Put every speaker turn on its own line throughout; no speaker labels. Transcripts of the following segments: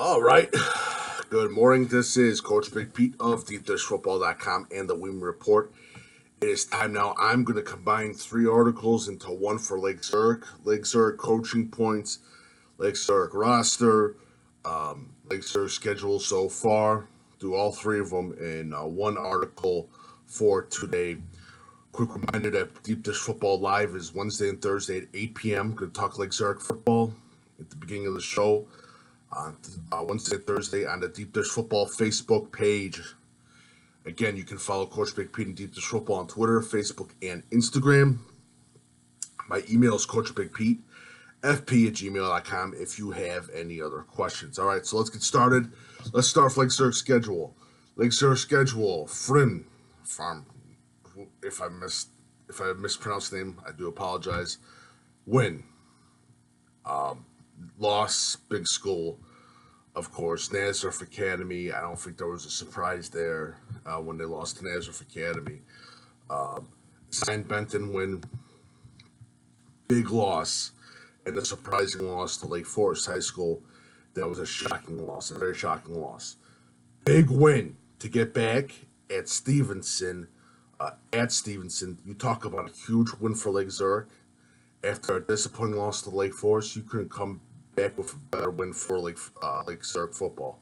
All right. Good morning. This is Coach Big Pete of DeepDishFootball.com and the Weem Report. It is time now. I'm going to combine three articles into one for Lake Zurich. Lake Zurich coaching points, Lake Zurich roster, Lake Zurich schedule so far. Do all three of them in one article for today. Quick reminder that Deep Dish Football Live is Wednesday and Thursday at 8 p.m. Going to talk Lake Zurich football at the beginning of the show on Wednesday and Thursday on the Deep Dish Football Facebook page. Again, you can follow Coach Big Pete and Deep Dish Football on Twitter, Facebook, and Instagram. My email is CoachBigPete, fp@gmail.com if you have any other questions. All right, so let's get started. Let's start with Lake Zurich schedule. Lake Zurich schedule, Fryn Farm. If I mispronounced the name, I do apologize. Win. Loss, big school, of course. Nazareth Academy, I don't think there was a surprise there when they lost to Nazareth Academy. St. Benton win, big loss, and a surprising loss to Lake Forest High School. That was a shocking loss, a very shocking loss. Big win to get back at Stevenson. You talk about a huge win for Lake Zurich. After a disappointing loss to Lake Forest, you couldn't come back with a better win for Lake Zurich football.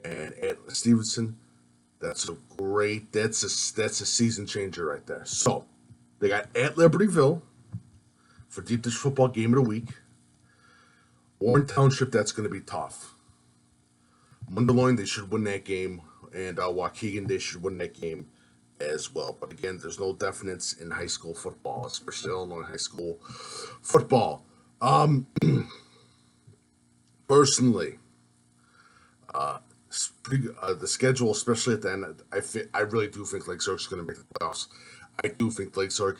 And at Stevenson, that's a season changer right there. So they got at Libertyville for Deep Dish Football Game of the Week. Warren Township, that's going to be tough. Mundaloin, they should win that game, and Waukegan, they should win that game as well. But again, there's no definites in high school football, especially Illinois high school football. Personally, the schedule, especially at the end, I really do think Lake Zurich's going to make the playoffs. I do think Lake Zurich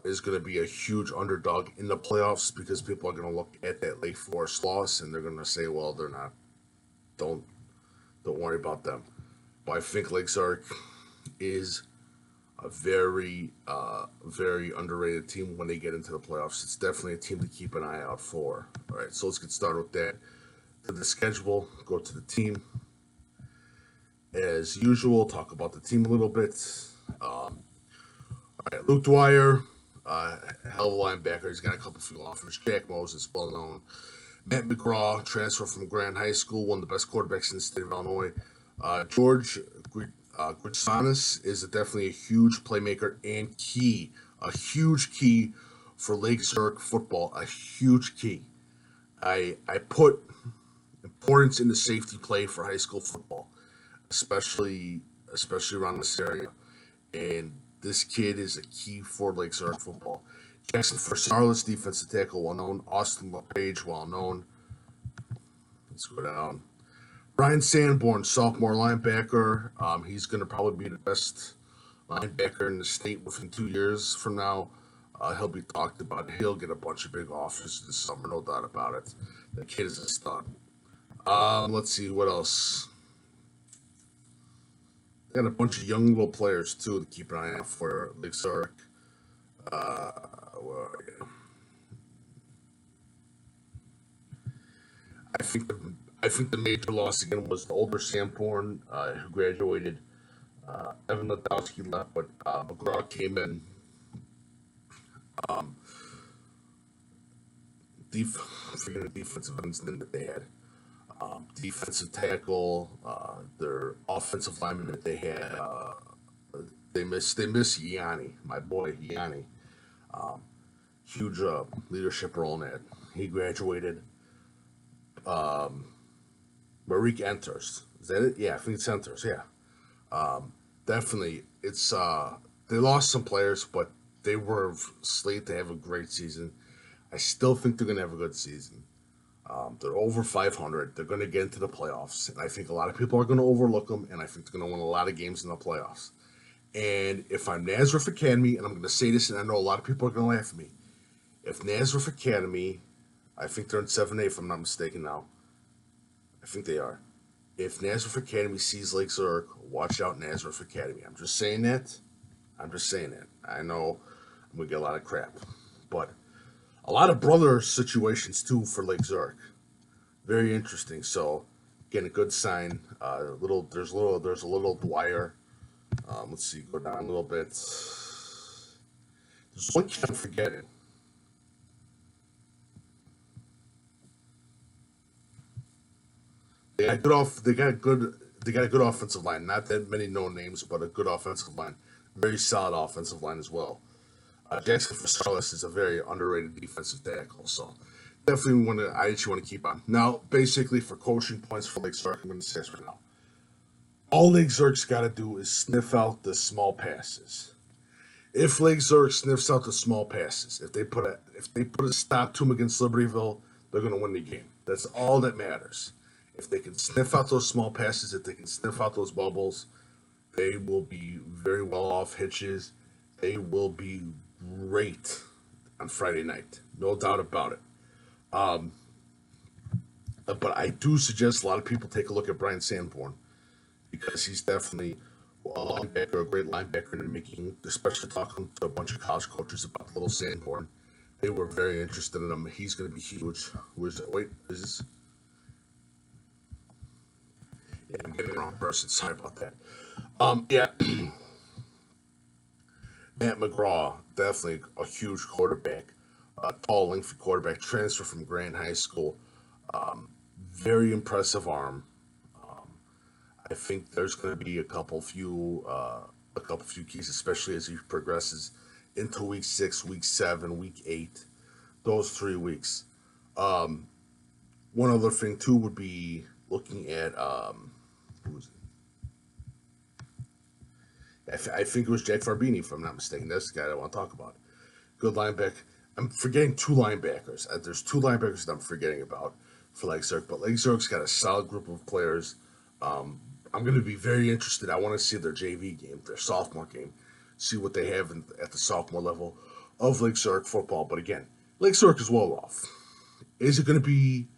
is going to be a huge underdog in the playoffs because people are going to look at that Lake Forest loss and they're going to say, well, they're not. Don't worry about them. But I think Lake Zurich is a very underrated team when they get into the playoffs. It's definitely a team to keep an eye out for. All right, so let's get started with that. To the schedule, go to the team. As usual, talk about the team a little bit. All right, Luke Dwyer, hell of a linebacker. He's got a couple few offers. Jack Moses, well known. Matt McGraw, transfer from Grand High School, one of the best quarterbacks in the state of Illinois. George Gritsanis is definitely a huge playmaker and a huge key for Lake Zurich football, a huge key. I put importance in the safety play for high school football, especially around this area. And this kid is a key for Lake Zurich football. Jackson Farsalis, defensive tackle, well known. Austin LePage, well known. Let's go down. Brian Sanborn, sophomore linebacker. He's going to probably be the best linebacker in the state within 2 years from now. He'll be talked about. He'll get a bunch of big offers this summer, no doubt about it. The kid is a stud. Let's see, what else? Got a bunch of young little players, too, to keep an eye out for Lake Zurich. Where are you? I think the major loss again was the older Sanborn, who graduated. Evan Ledowski left, but McGraw came in. Forget the defensive ends that they had. Defensive tackle, their offensive lineman that they had. They miss Yanni, my boy Yanni. Huge leadership role in that. He graduated. Marique enters. Is that it? Yeah, I think it's enters. Yeah. Definitely. It's they lost some players, but they were slated to have a great season. I still think they're gonna have a good season. They're over 500. They're gonna get into the playoffs, and I think a lot of people are gonna overlook them, and I think they're gonna win a lot of games in the playoffs. And if I'm Nazareth Academy, and I'm gonna say this, and I know a lot of people are gonna laugh at me, if Nazareth Academy, I think they're in 7A if I'm not mistaken now. I think they are. If Nazareth Academy sees Lake Zurich, watch out Nazareth Academy. I'm just saying that. I know I'm going to get a lot of crap. But a lot of brother situations, too, for Lake Zurich. Very interesting. So Again, a good sign. There's a little Dwyer. Let's see, go down a little bit. There's one kid I'm forgetting. They got good off. They got a good. They got a good offensive line. Not that many known names, but a good offensive line. Very solid offensive line as well. Jackson Fiscalis is a very underrated defensive tackle. So definitely want to. I actually want to keep on. Now, basically for coaching points for Lake Zurich, I'm going to say this right now. All Lake Zurich's got to do is sniff out the small passes. If Lake Zurich sniffs out the small passes, if they put a stop to them against Libertyville, they're going to win the game. That's all that matters. If they can sniff out those small passes, if they can sniff out those bubbles, they will be very well off hitches. They will be great on Friday night, no doubt about it. But I do suggest a lot of people take a look at Brian Sanborn, because he's definitely a linebacker, a great linebacker in the making, especially talking to a bunch of college coaches about little Sanborn. They were very interested in him. He's going to be huge. Is this? Yeah, I'm getting the wrong person. Sorry about that. Yeah. Matt McGraw, definitely a huge quarterback. Tall, lengthy quarterback, transfer from Grant High School. Very impressive arm. I think there's going to be a couple few keys, especially as he progresses into week 6, week 7, week 8, those 3 weeks. One other thing too would be looking at who was it? I think it was Jack Farbini, if I'm not mistaken. That's the guy I want to talk about. Good linebacker. I'm forgetting 2 linebackers. There's 2 linebackers that I'm forgetting about for Lake Zurich, but Lake Zurich's got a solid group of players. I'm going to be very interested. I want to see their JV game, their sophomore game, see what they have at the sophomore level of Lake Zurich football. But again, Lake Zurich is well off. Is it going to be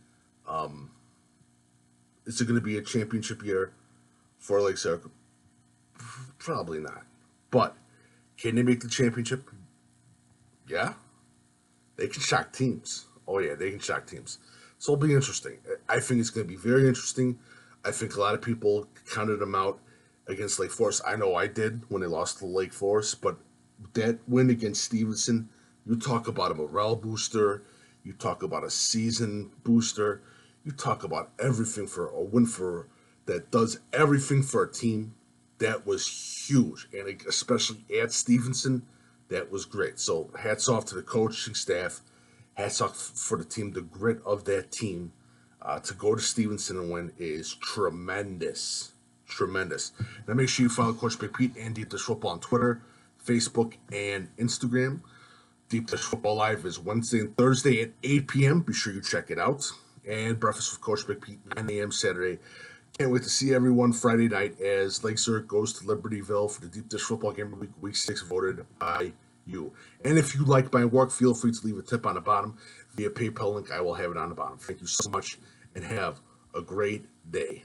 a championship year for Lake Zurich? Probably not. But can they make the championship? Yeah. They can shock teams. Oh, yeah, they can shock teams. So it'll be interesting. I think it's going to be very interesting. I think a lot of people counted them out against Lake Forest. I know I did when they lost to Lake Forest, but that win against Stevenson, you talk about a morale booster, you talk about a season booster, you talk about everything for a win for that does everything for a team. That was huge, and especially at Stevenson, that was great. So hats off to the coaching staff, hats off for the team. The grit of that team to go to Stevenson and win is tremendous. Tremendous. Now make sure you follow Coach Big Pete and Deep Dish Football on Twitter, Facebook, and Instagram. Deep Dish Football Live is Wednesday and Thursday at 8 p.m. Be sure you check it out. And Breakfast with Coach Big Pete, 9 a.m. Saturday. Can't wait to see everyone Friday night as Lake Zurich goes to Libertyville for the Deep Dish Football Game of Week 6, voted by you. And if you like my work, feel free to leave a tip on the bottom via PayPal link. I will have it on the bottom. Thank you so much, and have a great day.